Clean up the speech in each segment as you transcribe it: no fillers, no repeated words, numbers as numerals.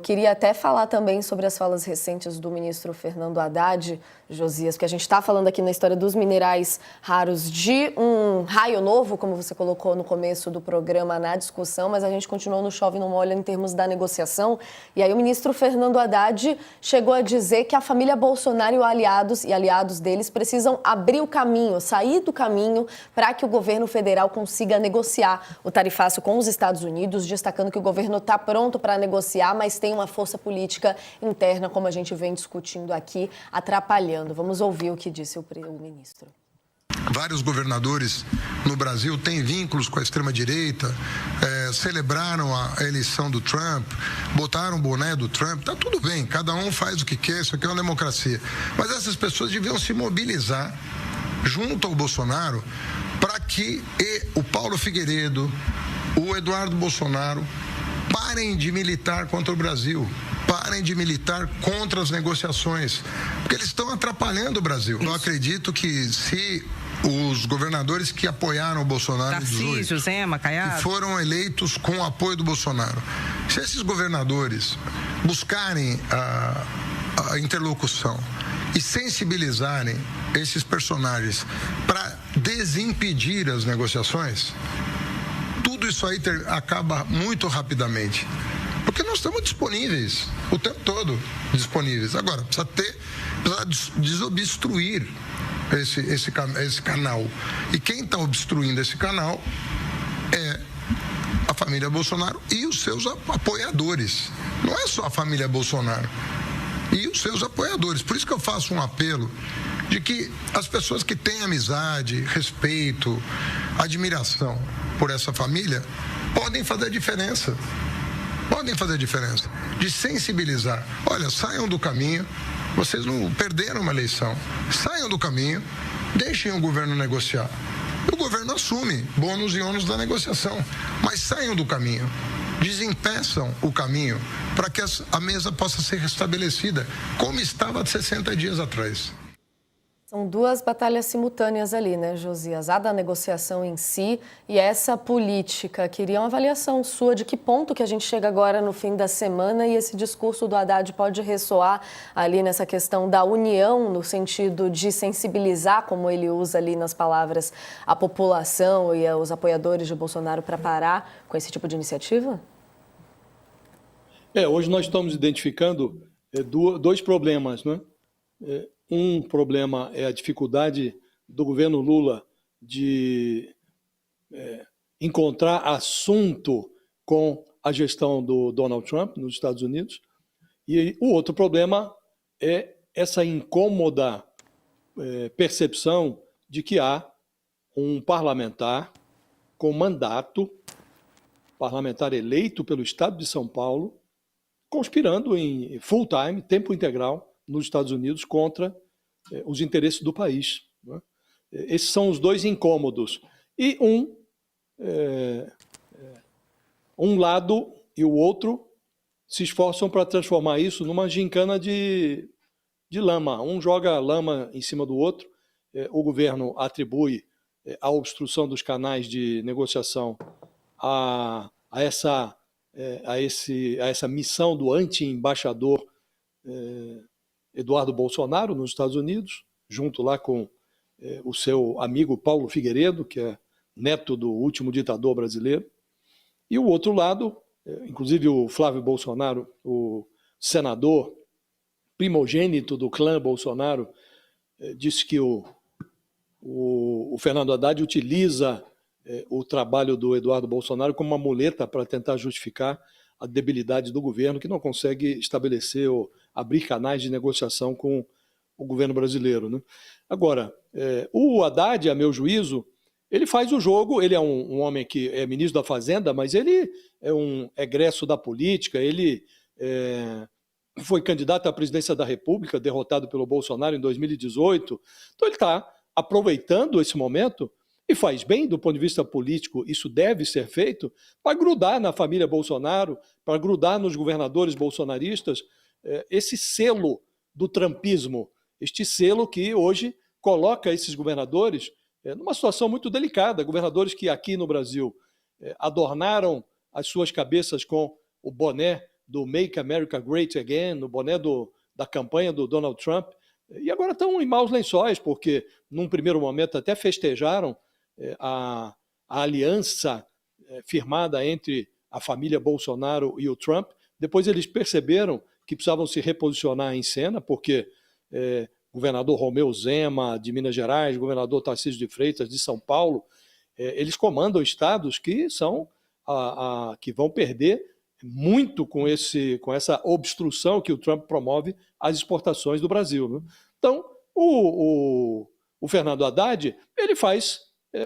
Queria até falar também sobre as falas recentes do ministro Fernando Haddad, Josias, porque a gente está falando aqui na história dos minerais raros de um raio novo, como você colocou no começo do programa na discussão, mas a gente continuou no chove não molha em termos da negociação. E aí o ministro Fernando Haddad chegou a dizer que a família Bolsonaro e aliados deles precisam abrir o caminho, sair do caminho para que o governo federal consiga negociar o tarifaço com os Estados Unidos, destacando que o governo está pronto para negociar, mas tem uma força política interna, como a gente vem discutindo aqui, atrapalhando. Vamos ouvir o que disse o ministro. Vários governadores no Brasil têm vínculos com a extrema-direita, celebraram a eleição do Trump, botaram o boné do Trump, está tudo bem, cada um faz o que quer, isso aqui é uma democracia. Mas essas pessoas deviam se mobilizar junto ao Bolsonaro para que o Paulo Figueiredo, o Eduardo Bolsonaro, parem de militar contra o Brasil, parem de militar contra as negociações, porque eles estão atrapalhando o Brasil. Eu acredito que se os governadores que apoiaram o Bolsonaro em 2018 e foram eleitos com o apoio do Bolsonaro, se esses governadores buscarem a interlocução e sensibilizarem esses personagens para desimpedir as negociações, tudo isso aí acaba muito rapidamente. Porque nós estamos disponíveis, o tempo todo disponíveis. Agora, precisa desobstruir esse canal. E quem está obstruindo esse canal é a família Bolsonaro e os seus apoiadores. Não é só a família Bolsonaro. E os seus apoiadores. Por isso que eu faço um apelo de que as pessoas que têm amizade, respeito, admiração por essa família podem fazer a diferença. Podem fazer a diferença. De sensibilizar. Olha, saiam do caminho. Vocês não perderam uma eleição. Saiam do caminho. Deixem o governo negociar. O governo assume bônus e ônus da negociação. Mas saiam do caminho. Desempeçam o caminho para que a mesa possa ser restabelecida, como estava há 60 dias atrás. São duas batalhas simultâneas ali, né, Josias? A da negociação em si e essa política. Queria uma avaliação sua de que ponto que a gente chega agora no fim da semana e esse discurso do Haddad pode ressoar ali nessa questão da união, no sentido de sensibilizar, como ele usa ali nas palavras, a população e os apoiadores de Bolsonaro para parar com esse tipo de iniciativa? Hoje nós estamos identificando dois problemas, né? Um problema é a dificuldade do governo Lula de encontrar assunto com a gestão do Donald Trump nos Estados Unidos. E o outro problema é essa incômoda percepção de que há um parlamentar com mandato, parlamentar eleito pelo Estado de São Paulo, conspirando em full time, tempo integral, nos Estados Unidos contra os interesses do país. Né? Esses são os dois incômodos. E um lado e o outro se esforçam para transformar isso numa gincana de lama. Um joga lama em cima do outro. O governo atribui a obstrução dos canais de negociação a essa missão do anti-embaixador Eduardo Bolsonaro nos Estados Unidos, junto lá com o seu amigo Paulo Figueiredo, que é neto do último ditador brasileiro. E o outro lado, inclusive o Flávio Bolsonaro, o senador primogênito do clã Bolsonaro, disse que o Fernando Haddad utiliza o trabalho do Eduardo Bolsonaro como uma muleta para tentar justificar a debilidade do governo, que não consegue estabelecer ou abrir canais de negociação com o governo brasileiro. Né? Agora, o Haddad, a meu juízo, ele faz o jogo, ele é um homem que é ministro da Fazenda, mas ele é um egresso da política, ele foi candidato à presidência da República, derrotado pelo Bolsonaro em 2018. Então ele está aproveitando esse momento e faz bem do ponto de vista político, isso deve ser feito, para grudar na família Bolsonaro, para grudar nos governadores bolsonaristas, esse selo do trumpismo, este selo que hoje coloca esses governadores numa situação muito delicada. Governadores que aqui no Brasil adornaram as suas cabeças com o boné do Make America Great Again, no boné da campanha do Donald Trump, e agora estão em maus lençóis, porque num primeiro momento até festejaram a aliança firmada entre a família Bolsonaro e o Trump. Depois eles perceberam que precisavam se reposicionar em cena, porque governador Romeu Zema, de Minas Gerais, governador Tarcísio de Freitas, de São Paulo, eles comandam estados que que vão perder muito com essa obstrução que o Trump promove às exportações do Brasil, né? Então, o Fernando Haddad, ele faz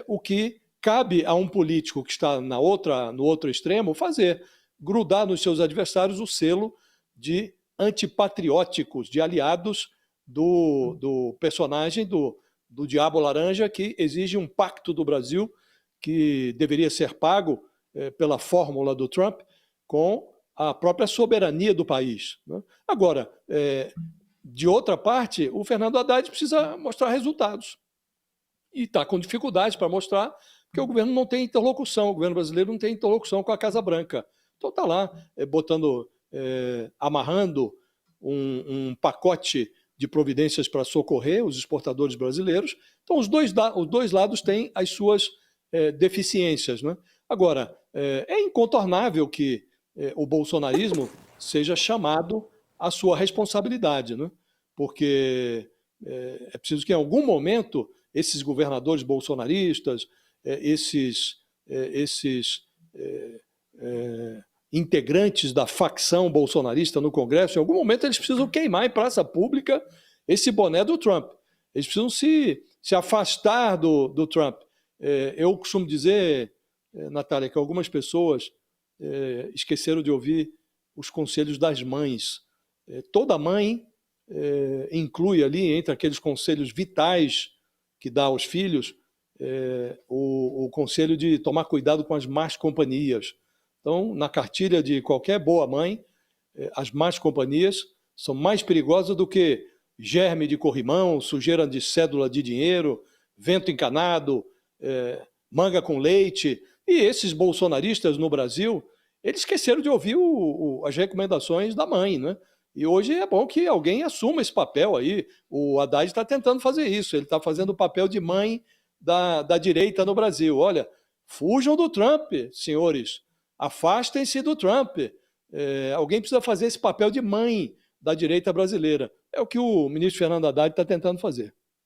o que cabe a um político que está no outro extremo fazer, grudar nos seus adversários o selo de antipatrióticos, de aliados do personagem do Diabo Laranja, que exige um pacto do Brasil que deveria ser pago pela fórmula do Trump com a própria soberania do país, né? Agora, de outra parte, o Fernando Haddad precisa mostrar resultados. E está com dificuldades para mostrar, porque o governo não tem interlocução, o governo brasileiro não tem interlocução com a Casa Branca. Então está lá, amarrando um pacote de providências para socorrer os exportadores brasileiros. Então os dois lados têm as suas deficiências, né? Agora, é incontornável que o bolsonarismo seja chamado à sua responsabilidade, né? Porque é preciso que em algum momento esses governadores bolsonaristas, esses integrantes da facção bolsonarista no Congresso, em algum momento eles precisam queimar em praça pública esse boné do Trump. Eles precisam se afastar do Trump. Eu costumo dizer, Natália, que algumas pessoas esqueceram de ouvir os conselhos das mães. Toda mãe inclui ali, entre aqueles conselhos vitais que dá aos filhos, o conselho de tomar cuidado com as más companhias. Então, na cartilha de qualquer boa mãe, as más companhias são mais perigosas do que germe de corrimão, sujeira de cédula de dinheiro, vento encanado, manga com leite. E esses bolsonaristas no Brasil, eles esqueceram de ouvir as recomendações da mãe, né? E hoje é bom que alguém assuma esse papel aí. O Haddad está tentando fazer isso, ele está fazendo o papel de mãe da direita no Brasil. Olha, fujam do Trump, senhores, afastem-se do Trump. Alguém precisa fazer esse papel de mãe da direita brasileira. É o que o ministro Fernando Haddad está tentando fazer.